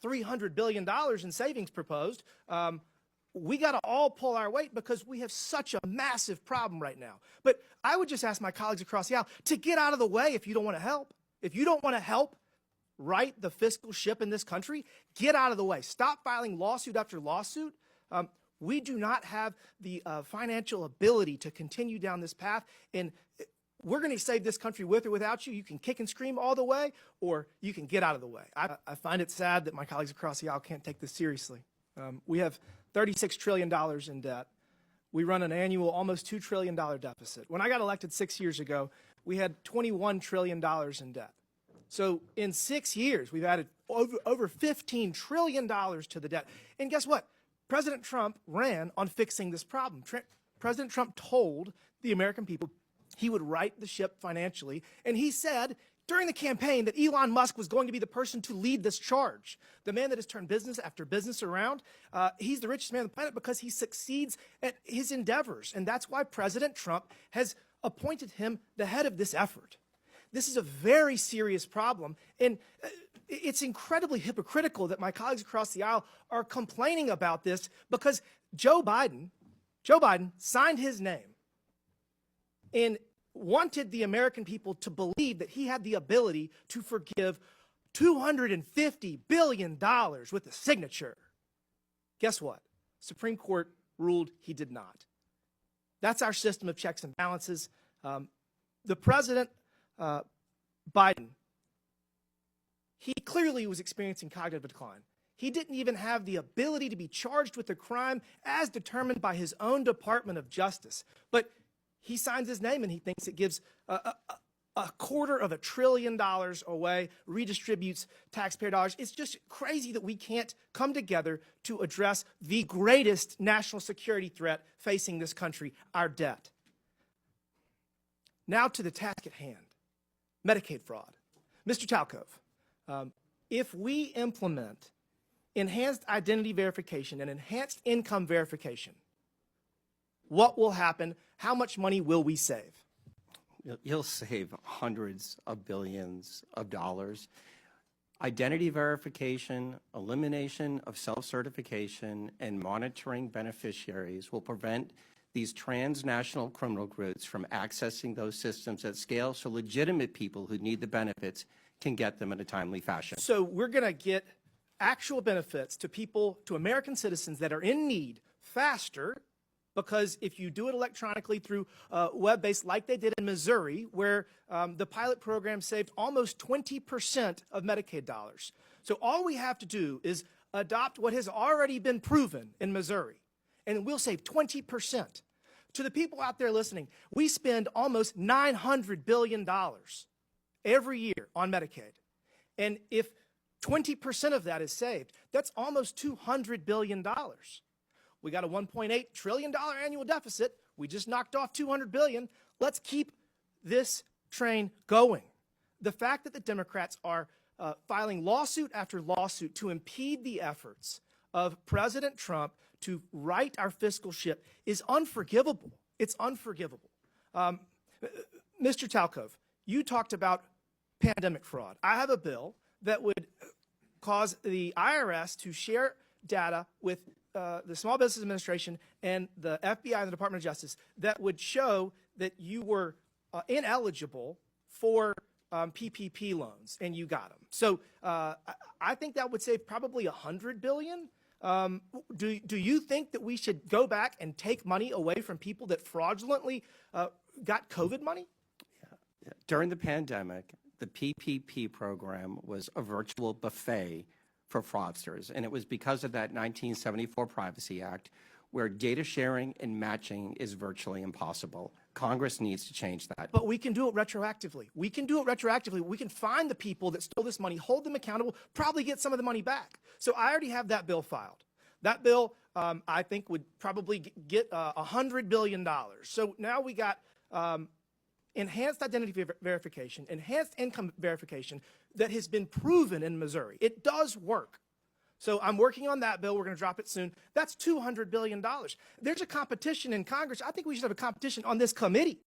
$300 billion in savings proposed. We got to all pull our weight because we have such a massive problem right now. But I would just ask my colleagues across the aisle to get out of the way if you don't want to help. If you don't want to help right the fiscal ship in this country, get out of the way. Stop filing lawsuit after lawsuit. We do not have the financial ability to continue down this path, and we're going to save this country with or without you. You can kick and scream all the way, or you can get out of the way. I find it sad that my colleagues across the aisle can't take this seriously. We have $36 trillion in debt. We run an annual almost $2 trillion deficit. When I got elected 6 years ago, we had $21 trillion in debt. So in 6 years, we've added over $15 trillion to the debt. And guess what? President Trump ran on fixing this problem. President Trump told the American people he would right the ship financially, and he said during the campaign that Elon Musk was going to be the person to lead this charge. The man that has turned business after business around, he's the richest man on the planet because he succeeds at his endeavors, and that's why President Trump has appointed him the head of this effort. This is a very serious problem, and it's incredibly hypocritical that my colleagues across the aisle are complaining about this because Joe Biden signed his name and wanted the American people to believe that he had the ability to forgive $250 billion with a signature. Guess what? Supreme Court ruled he did not. That's our system of checks and balances. The president, Biden, he clearly was experiencing cognitive decline. He didn't even have the ability to be charged with a crime as determined by his own Department of Justice. But he signs his name and he thinks it gives $250 billion away, redistributes taxpayer dollars. It's just crazy that we can't come together to address the greatest national security threat facing this country, our debt. Now to the task at hand, Medicaid fraud. Mr. Talcove, if we implement enhanced identity verification and enhanced income verification, what will happen? How much money will we save? You'll save hundreds of billions of dollars. Identity verification, elimination of self-certification, and monitoring beneficiaries will prevent these transnational criminal groups from accessing those systems at scale so legitimate people who need the benefits can get them in a timely fashion. So we're going to get actual benefits to people, to American citizens that are in need faster, because if you do it electronically through web-based, like they did in Missouri, where the pilot program saved almost 20% of Medicaid dollars. So all we have to do is adopt what has already been proven in Missouri, and we'll save 20%. To the people out there listening, we spend almost $900 billion every year on Medicaid. And if 20% of that is saved, that's almost $200 billion. We got a $1.8 trillion annual deficit. We just knocked off $200 billion. Let's keep this train going. The fact that the Democrats are filing lawsuit after lawsuit to impede the efforts of President Trump to right our fiscal ship is unforgivable. It's unforgivable. Mr. Talcove, you talked about pandemic fraud. I have a bill that would cause the IRS to share data with the Small Business Administration and the FBI and the Department of Justice that would show that you were ineligible for PPP loans and you got them. So I think that would save probably $100 billion. Do you think that we should go back and take money away from people that fraudulently got COVID money? Yeah. During the pandemic, the PPP program was a virtual buffet for fraudsters, and it was because of that 1974 Privacy Act, where data sharing and matching is virtually impossible. Congress needs to change that. But we can do it retroactively. We can do it retroactively. We can find the people that stole this money, hold them accountable, probably get some of the money back. So I already have that bill filed. That bill, I think, would probably get $100 billion. So now we got enhanced identity verification, enhanced income verification that has been proven in Missouri. It does work. So I'm working on that bill. We're going to drop it soon. That's $200 billion. There's a competition in Congress. I think we should have a competition on this committee.